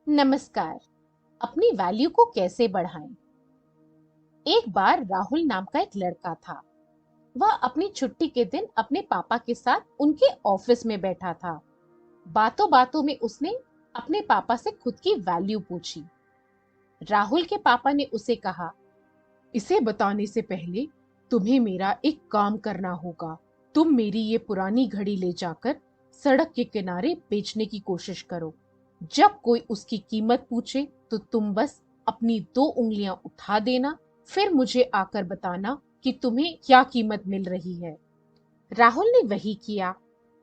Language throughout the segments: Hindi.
नमस्कार। अपनी वैल्यू को कैसे बढ़ाएं? एक बार राहुल नाम का एक लड़का था। वह अपनी छुट्टी के दिन अपने पापा के साथ उनके ऑफिस में बैठा था। बातों बातों में उसने अपने पापा से खुद की वैल्यू पूछी। राहुल के पापा ने उसे कहा, इसे बताने से पहले तुम्हें मेरा एक काम करना होगा। तुम मेरी ये पुरानी घड़ी ले जाकर सड़क के किनारे बेचने की कोशिश करो। जब कोई उसकी कीमत पूछे तो तुम बस अपनी 2 उंगलियां उठा देना, फिर मुझे आकर बताना कि तुम्हें क्या कीमत मिल रही है। राहुल ने वही किया।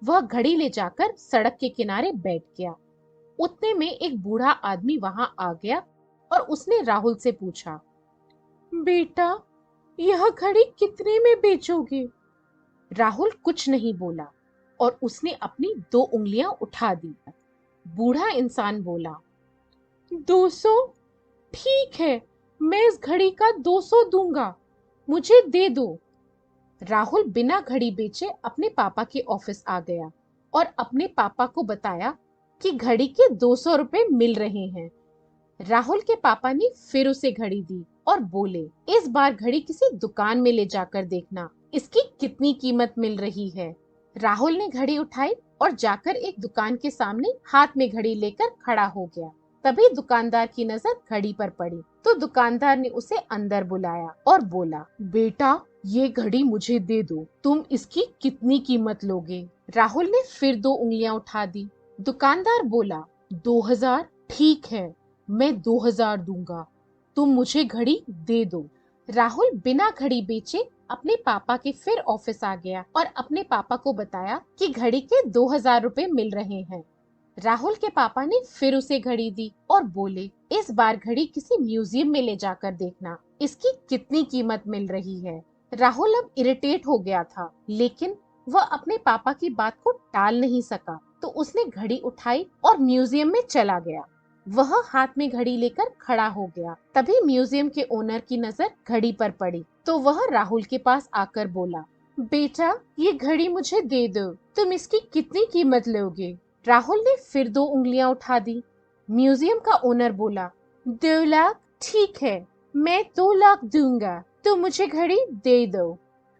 वह घड़ी ले जाकर सड़क के किनारे बैठ गया। उतने में एक बूढ़ा आदमी वहां आ गया और उसने राहुल से पूछा, बेटा, यह घड़ी कितने में बेचोगे? राहुल कुछ नहीं बोला और उसने अपनी 2 उंगलियां उठा दी। बूढ़ा इंसान बोला, 200? ठीक है, मैं इस घड़ी का 200 दूंगा, मुझे दे दो। राहुल बिना घड़ी बेचे अपने पापा के ऑफिस आ गया और अपने पापा को बताया कि घड़ी के 200 रुपए मिल रहे हैं। राहुल के पापा ने फिर उसे घड़ी दी और बोले, इस बार घड़ी किसी दुकान में ले जाकर देखना, इसकी कितनी कीमत मिल रही है। राहुल ने घड़ी उठाई और जाकर एक दुकान के सामने हाथ में घड़ी लेकर खड़ा हो गया। तभी दुकानदार की नजर घड़ी पर पड़ी तो दुकानदार ने उसे अंदर बुलाया और बोला, बेटा, ये घड़ी मुझे दे दो, तुम इसकी कितनी कीमत लोगे? राहुल ने फिर 2 उंगलियां उठा दी। दुकानदार बोला, 2000? ठीक है, मैं 2000 दूंगा, तुम मुझे घड़ी दे दो। राहुल बिना घड़ी बेचे अपने पापा के फिर ऑफिस आ गया और अपने पापा को बताया कि घड़ी के 2000 रुपए मिल रहे हैं। राहुल के पापा ने फिर उसे घड़ी दी और बोले, इस बार घड़ी किसी म्यूजियम में ले जाकर देखना, इसकी कितनी कीमत मिल रही है। राहुल अब इरिटेट हो गया था, लेकिन वह अपने पापा की बात को टाल नहीं सका, तो उसने घड़ी उठाई और म्यूजियम में चला गया। वह हाथ में घड़ी लेकर खड़ा हो गया। तभी म्यूजियम के ओनर की नजर घड़ी पर पड़ी तो वह राहुल के पास आकर बोला, बेटा, ये घड़ी मुझे दे दो, तुम इसकी कितनी कीमत लोगे? राहुल ने फिर 2 उंगलियां उठा दी। म्यूजियम का ओनर बोला, 2 लाख? ठीक है, मैं 2 लाख दूंगा, तुम मुझे घड़ी दे दो।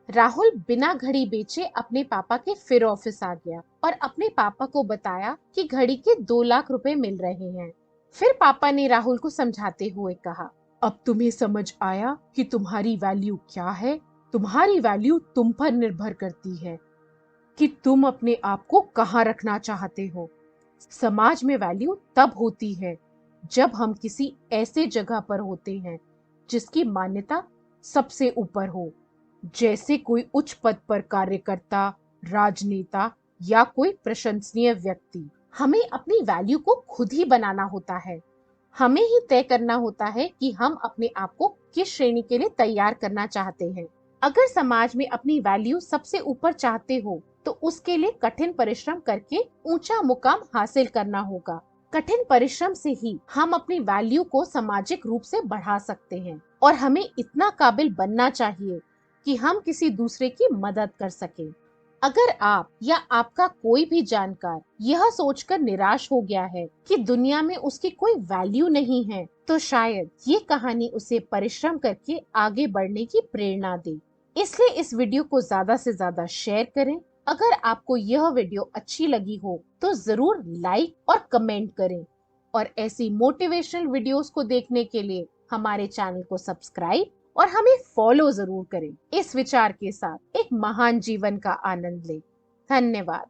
राहुल बिना घड़ी बेचे अपने पापा के फिर ऑफिस आ गया और अपने पापा को बताया कि घड़ी के 2 लाख रुपए मिल रहे हैं। फिर पापा ने राहुल को समझाते हुए कहा, अब तुम्हें समझ आया कि तुम्हारी वैल्यू क्या है? तुम्हारी वैल्यू तुम पर निर्भर करती है कि तुम अपने आप को कहाँ रखना चाहते हो। समाज में वैल्यू तब होती है जब हम किसी ऐसे जगह पर होते हैं जिसकी मान्यता सबसे ऊपर हो, जैसे कोई उच्च पद पर कार्यकर्ता, राजनेता या कोई प्रशंसनीय व्यक्ति। हमें अपनी वैल्यू को खुद ही बनाना होता है। हमें ही तय करना होता है कि हम अपने आप को किस श्रेणी के लिए तैयार करना चाहते हैं। अगर समाज में अपनी वैल्यू सबसे ऊपर चाहते हो तो उसके लिए कठिन परिश्रम करके ऊंचा मुकाम हासिल करना होगा। कठिन परिश्रम से ही हम अपनी वैल्यू को सामाजिक रूप से बढ़ा सकते हैं और हमें इतना काबिल बनना चाहिए कि हम किसी दूसरे की मदद कर सकें। अगर आप या आपका कोई भी जानकार यह सोचकर निराश हो गया है कि दुनिया में उसकी कोई वैल्यू नहीं है, तो शायद ये कहानी उसे परिश्रम करके आगे बढ़ने की प्रेरणा दे। इसलिए इस वीडियो को ज्यादा से ज्यादा शेयर करें। अगर आपको यह वीडियो अच्छी लगी हो तो जरूर लाइक और कमेंट करें और ऐसी मोटिवेशनल वीडियोस को देखने के लिए हमारे चैनल को सब्सक्राइब और हमें फॉलो जरूर करें। इस विचार के साथ एक महान जीवन का आनंद लें। धन्यवाद।